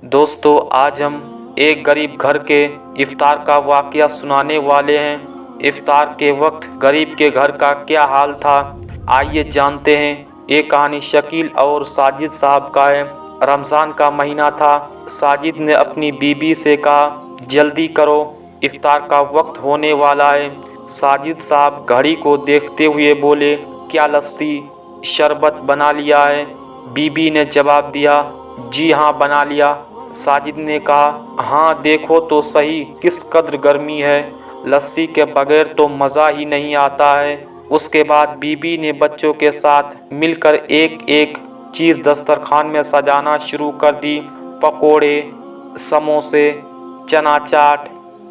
दोस्तों, आज हम एक गरीब घर के इफ्तार का वाकया सुनाने वाले हैं। इफ्तार के वक्त गरीब के घर का क्या हाल था, आइए जानते हैं। ये कहानी शकील और साजिद साहब का है। रमज़ान का महीना था। साजिद ने अपनी बीबी से कहा, जल्दी करो, इफ्तार का वक्त होने वाला है। साजिद साहब घड़ी को देखते हुए बोले, क्या लस्सी शरबत बना लिया है? बीबी ने जवाब दिया, जी हाँ बना लिया। साजिद ने कहा, हाँ देखो तो सही किस कदर गर्मी है, लस्सी के बगैर तो मज़ा ही नहीं आता है। उसके बाद बीबी ने बच्चों के साथ मिलकर एक एक चीज़ दस्तरखान में सजाना शुरू कर दी। पकोड़े, समोसे, चना चाट,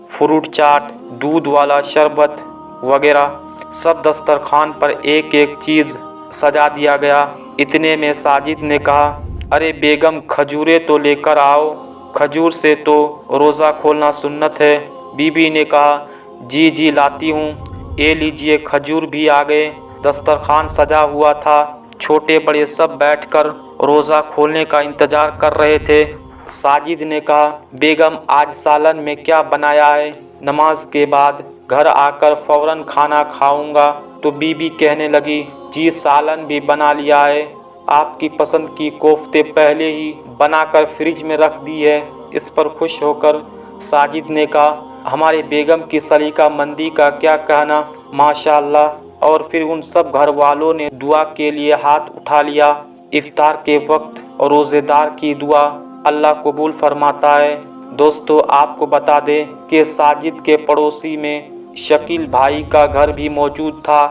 फ्रूट चाट, दूध वाला शरबत वगैरह सब दस्तरखान पर एक एक चीज़ सजा दिया गया। इतने में साजिद ने कहा, अरे बेगम खजूरें तो लेकर आओ, खजूर से तो रोज़ा खोलना सुन्नत है। बीबी ने कहा, जी जी लाती हूँ। ये लीजिए खजूर भी आ गए। दस्तरखान सजा हुआ था। छोटे बड़े सब बैठकर रोज़ा खोलने का इंतज़ार कर रहे थे। साजिद ने कहा, बेगम आज सालन में क्या बनाया है? नमाज के बाद घर आकर फ़ौरन खाना खाऊंगा। तो बीबी कहने लगी, जी सालन भी बना लिया है, आपकी पसंद की कोफ्ते पहले ही बनाकर फ्रिज में रख दी है। इस पर खुश होकर साजिद ने कहा, हमारे बेगम की सलीका मंदी का क्या कहना, माशाअल्लाह। और फिर उन सब घर वालों ने दुआ के लिए हाथ उठा लिया। इफ्तार के वक्त रोज़ेदार की दुआ अल्लाह कबूल फरमाता है। दोस्तों, आपको बता दें कि साजिद के पड़ोसी में शकील भाई का घर भी मौजूद था।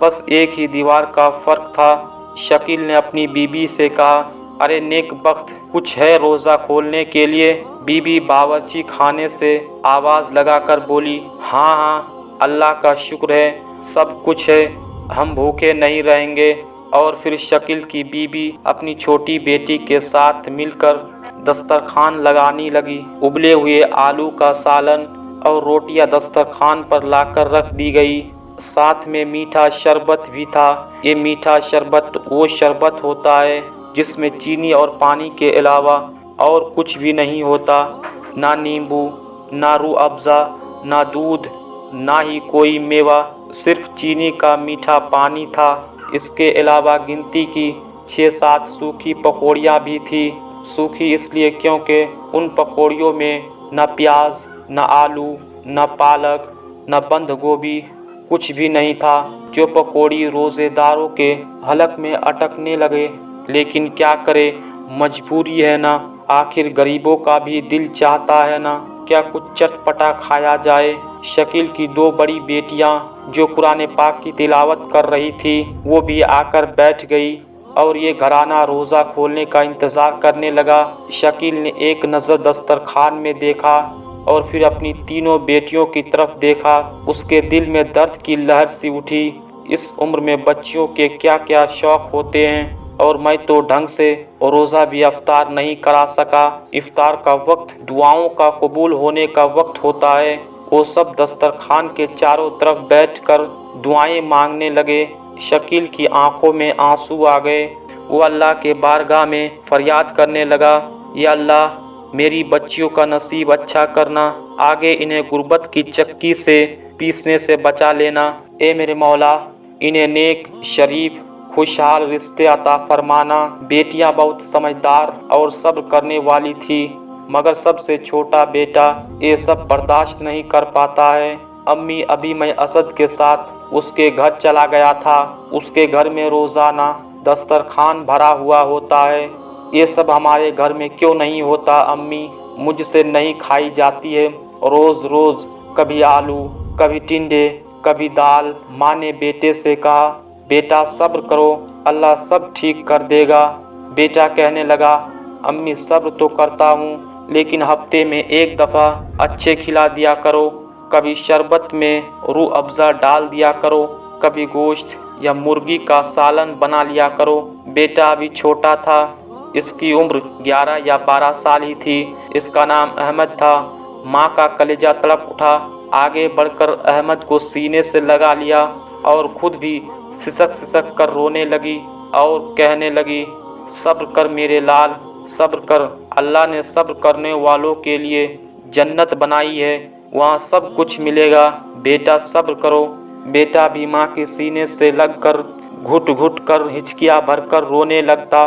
बस एक ही दीवार का फ़र्क था। शकील ने अपनी बीबी से कहा, अरे नेक बख्त, कुछ है रोज़ा खोलने के लिए? बीबी बावर्ची खाने से आवाज़ लगाकर बोली, हाँ हाँ अल्लाह का शुक्र है, सब कुछ है, हम भूखे नहीं रहेंगे। और फिर शकील की बीबी अपनी छोटी बेटी के साथ मिलकर दस्तरखान लगाने लगी। उबले हुए आलू का सालन और रोटियां दस्तरखान पर लाकर रख दी गई। साथ में मीठा शरबत भी था। ये मीठा शरबत वो शरबत होता है जिसमें चीनी और पानी के अलावा और कुछ भी नहीं होता। ना नींबू, ना रूह अफ़ज़ा, ना दूध, ना ही कोई मेवा, सिर्फ चीनी का मीठा पानी था। इसके अलावा गिनती की 6-7 सूखी पकौड़ियाँ भी थी। सूखी इसलिए क्योंकि उन पकौड़ियों में न प्याज, न आलू, न पालक, न बंद गोभी, कुछ भी नहीं था। जो पकौड़ी रोज़ेदारों के हलक में अटकने लगे। लेकिन क्या करे, मजबूरी है ना, आखिर गरीबों का भी दिल चाहता है ना, क्या कुछ चटपटा खाया जाए। शकील की 2 बड़ी बेटियां जो कुरान पाक की तिलावत कर रही थी, वो भी आकर बैठ गई और ये घराना रोज़ा खोलने का इंतज़ार करने लगा। शकील ने एक नज़र दस्तरखान में देखा और फिर अपनी तीनों बेटियों की तरफ देखा। उसके दिल में दर्द की लहर सी उठी। इस उम्र में बच्चियों के क्या क्या शौक़ होते हैं, और मैं तो ढंग से रोज़ा भी इफ्तार नहीं करा सका। इफ्तार का वक्त दुआओं का कबूल होने का वक्त होता है। वो सब दस्तरखान के चारों तरफ बैठकर दुआएं मांगने लगे। शकील की आंखों में आंसू आ गए। वो अल्लाह के बारगाह में फरियाद करने लगा, या अल्लाह मेरी बच्चियों का नसीब अच्छा करना, आगे इन्हें गुर्बत की चक्की से पीसने से बचा लेना। ए मेरे मौला, इन्हें नेक, शरीफ, खुशहाल रिश्ते अता फरमाना। बेटियां बहुत समझदार और सब्र करने वाली थी, मगर सबसे छोटा बेटा ये सब बर्दाश्त नहीं कर पाता है। अम्मी, अभी मैं असद के साथ उसके घर चला गया था। उसके घर में रोज़ाना दस्तरखान भरा हुआ होता है। ये सब हमारे घर में क्यों नहीं होता अम्मी? मुझसे नहीं खाई जाती है। रोज़ रोज़ कभी आलू, कभी टिंडे, कभी दाल। माँ ने बेटे से कहा, बेटा सब्र करो, अल्लाह सब ठीक कर देगा। बेटा कहने लगा, अम्मी सब्र तो करता हूँ, लेकिन हफ्ते में एक दफ़ा अच्छे खिला दिया करो। कभी शरबत में रूह अफ़ज़ा डाल दिया करो, कभी गोश्त या मुर्गी का सालन बना लिया करो। बेटा अभी छोटा था, इसकी उम्र 11 या 12 साल ही थी। इसका नाम अहमद था। माँ का कलेजा तड़प उठा। आगे बढ़कर अहमद को सीने से लगा लिया और खुद भी सिसक सिसक कर रोने लगी और कहने लगी, सब्र कर मेरे लाल, सब्र कर। अल्लाह ने सब्र करने वालों के लिए जन्नत बनाई है, वहाँ सब कुछ मिलेगा। बेटा सब्र करो। बेटा भी माँ के सीने से लगकर घुट घुट कर हिचकियाँ भरकर रोने लगता।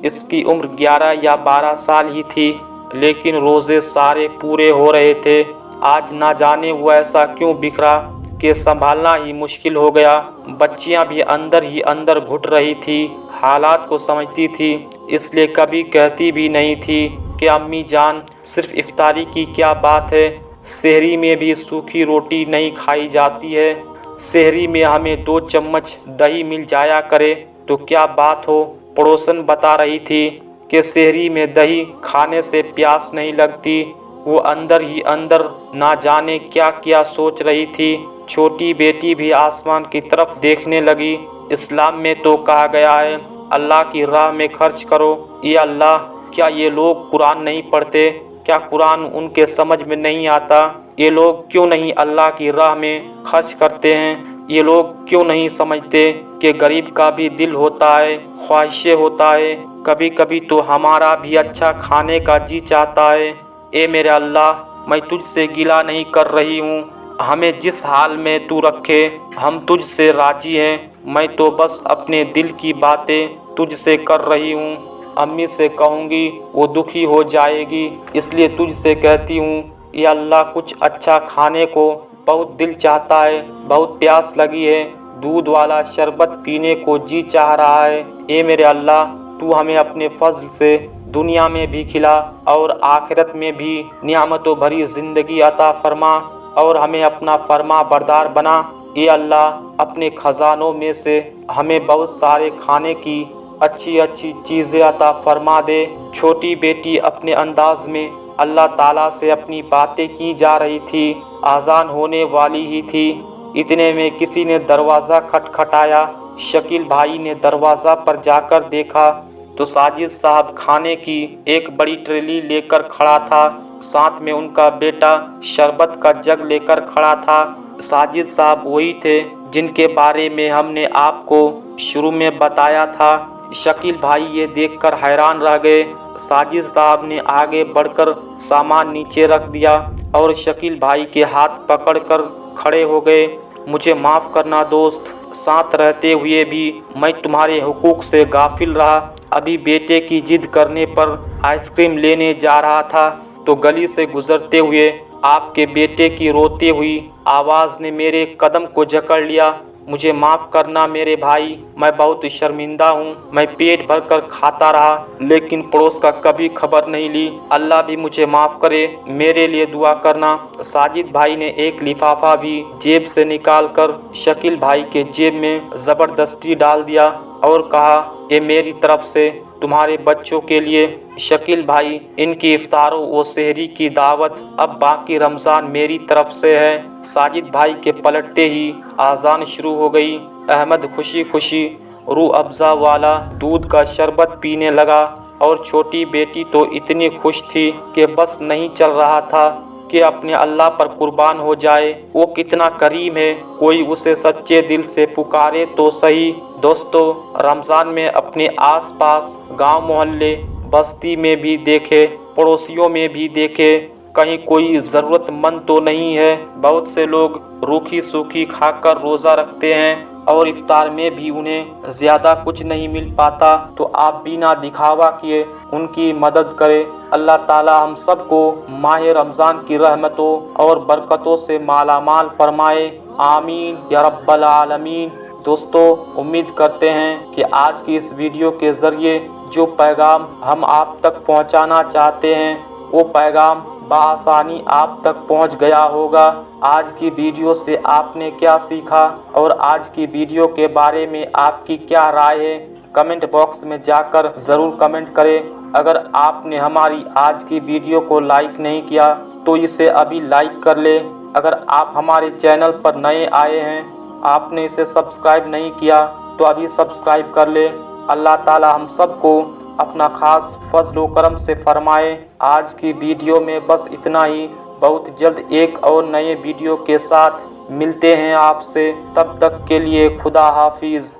इसकी उम्र 11 या 12 साल ही थी, लेकिन रोज़े सारे पूरे हो रहे थे। आज ना जाने वो ऐसा क्यों बिखरा कि संभालना ही मुश्किल हो गया। बच्चियां भी अंदर ही अंदर घुट रही थी, हालात को समझती थी, इसलिए कभी कहती भी नहीं थी कि अम्मी जान सिर्फ इफ्तारी की क्या बात है, सहरी में भी सूखी रोटी नहीं खाई जाती है। सहरी में हमें 2 चम्मच दही मिल जाया करे तो क्या बात हो। पड़ोसन बता रही थी कि सहरी में दही खाने से प्यास नहीं लगती। वो अंदर ही अंदर ना जाने क्या क्या सोच रही थी। छोटी बेटी भी आसमान की तरफ देखने लगी। इस्लाम में तो कहा गया है अल्लाह की राह में खर्च करो। ये अल्लाह, क्या ये लोग कुरान नहीं पढ़ते? क्या कुरान उनके समझ में नहीं आता? ये लोग क्यों नहीं अल्लाह की राह में खर्च करते हैं? ये लोग क्यों नहीं समझते कि गरीब का भी दिल होता है, ख्वाहिशें होता है। कभी कभी तो हमारा भी अच्छा खाने का जी चाहता है। ए मेरे अल्लाह, मैं तुझसे गिला नहीं कर रही हूँ, हमें जिस हाल में तू रखे हम तुझसे राजी हैं। मैं तो बस अपने दिल की बातें तुझसे कर रही हूँ। अम्मी से कहूँगी वो दुखी हो जाएगी, इसलिए तुझसे कहती हूँ। या अल्लाह, कुछ अच्छा खाने को बहुत दिल चाहता है, बहुत प्यास लगी है, दूध वाला शरबत पीने को जी चाह रहा है। ए मेरे अल्लाह, तू हमें अपने फजल से दुनिया में भी खिला और आखिरत में भी नियामतों भरी ज़िंदगी अता फरमा और हमें अपना फरमा बरदार बना। ये अल्लाह, अपने ख़जानों में से हमें बहुत सारे खाने की अच्छी अच्छी चीज़ें अता फरमा दे। छोटी बेटी अपने अंदाज में अल्लाह ताला से अपनी बातें की जा रही थी। आज़ान होने वाली ही थी, इतने में किसी ने दरवाज़ा खटखटाया। शकील भाई ने दरवाज़ा पर जाकर देखा तो साजिद साहब खाने की एक बड़ी ट्रेली लेकर खड़ा था। साथ में उनका बेटा शरबत का जग लेकर खड़ा था। साजिद साहब वही थे जिनके बारे में हमने आपको शुरू में बताया था। शकील भाई ये देखकर हैरान रह गए। साजिद साहब ने आगे बढ़कर सामान नीचे रख दिया और शकील भाई के हाथ पकड़कर खड़े हो गए। मुझे माफ़ करना दोस्त, साथ रहते हुए भी मैं तुम्हारे हुकूक से गाफिल रहा। अभी बेटे की जिद करने पर आइसक्रीम लेने जा रहा था तो गली से गुजरते हुए आपके बेटे की रोते हुई आवाज़ ने मेरे कदम को जकड़ लिया। मुझे माफ़ करना मेरे भाई, मैं बहुत शर्मिंदा हूँ। मैं पेट भर कर खाता रहा लेकिन पड़ोस का कभी खबर नहीं ली। अल्लाह भी मुझे माफ़ करे, मेरे लिए दुआ करना। साजिद भाई ने एक लिफाफा भी जेब से निकाल कर शकील भाई के जेब में ज़बरदस्ती डाल दिया और कहा, ये मेरी तरफ से तुम्हारे बच्चों के लिए। शकील भाई, इनकी इफ्तारों व सहरी की दावत अब बाकी रमज़ान मेरी तरफ से है। साजिद भाई के पलटते ही आज़ान शुरू हो गई। अहमद खुशी खुशी रूह अफ़ज़ा वाला दूध का शरबत पीने लगा और छोटी बेटी तो इतनी खुश थी कि बस नहीं चल रहा था कि अपने अल्लाह पर कुर्बान हो जाए। वो कितना करीम है, कोई उसे सच्चे दिल से पुकारे तो सही। दोस्तों, रमज़ान में अपने आसपास गांव मोहल्ले बस्ती में भी देखे, पड़ोसियों में भी देखे, कहीं कोई ज़रूरतमंद तो नहीं है। बहुत से लोग रूखी सूखी खाकर रोज़ा रखते हैं और इफ्तार में भी उन्हें ज़्यादा कुछ नहीं मिल पाता, तो आप बिना दिखावा किए उनकी मदद करें। अल्लाह ताला हम सबको माह रमज़ान की रहमतों और बरकतों से मालामाल फरमाए। आमीन या रब्बल आलमीन। दोस्तों, उम्मीद करते हैं कि आज की इस वीडियो के ज़रिए जो पैगाम हम आप तक पहुंचाना चाहते हैं वो पैगाम बआसानी आप तक पहुंच गया होगा। आज की वीडियो से आपने क्या सीखा और आज की वीडियो के बारे में आपकी क्या राय है, कमेंट बॉक्स में जाकर ज़रूर कमेंट करें। अगर आपने हमारी आज की वीडियो को लाइक नहीं किया तो इसे अभी लाइक कर ले। अगर आप हमारे चैनल पर नए आए हैं, आपने इसे सब्सक्राइब नहीं किया तो अभी सब्सक्राइब कर ले। अल्लाह ताला हम सबको अपना ख़ास फज़ल व करम से फरमाए। आज की वीडियो में बस इतना ही। बहुत जल्द एक और नए वीडियो के साथ मिलते हैं आपसे। तब तक के लिए खुदा हाफिज़।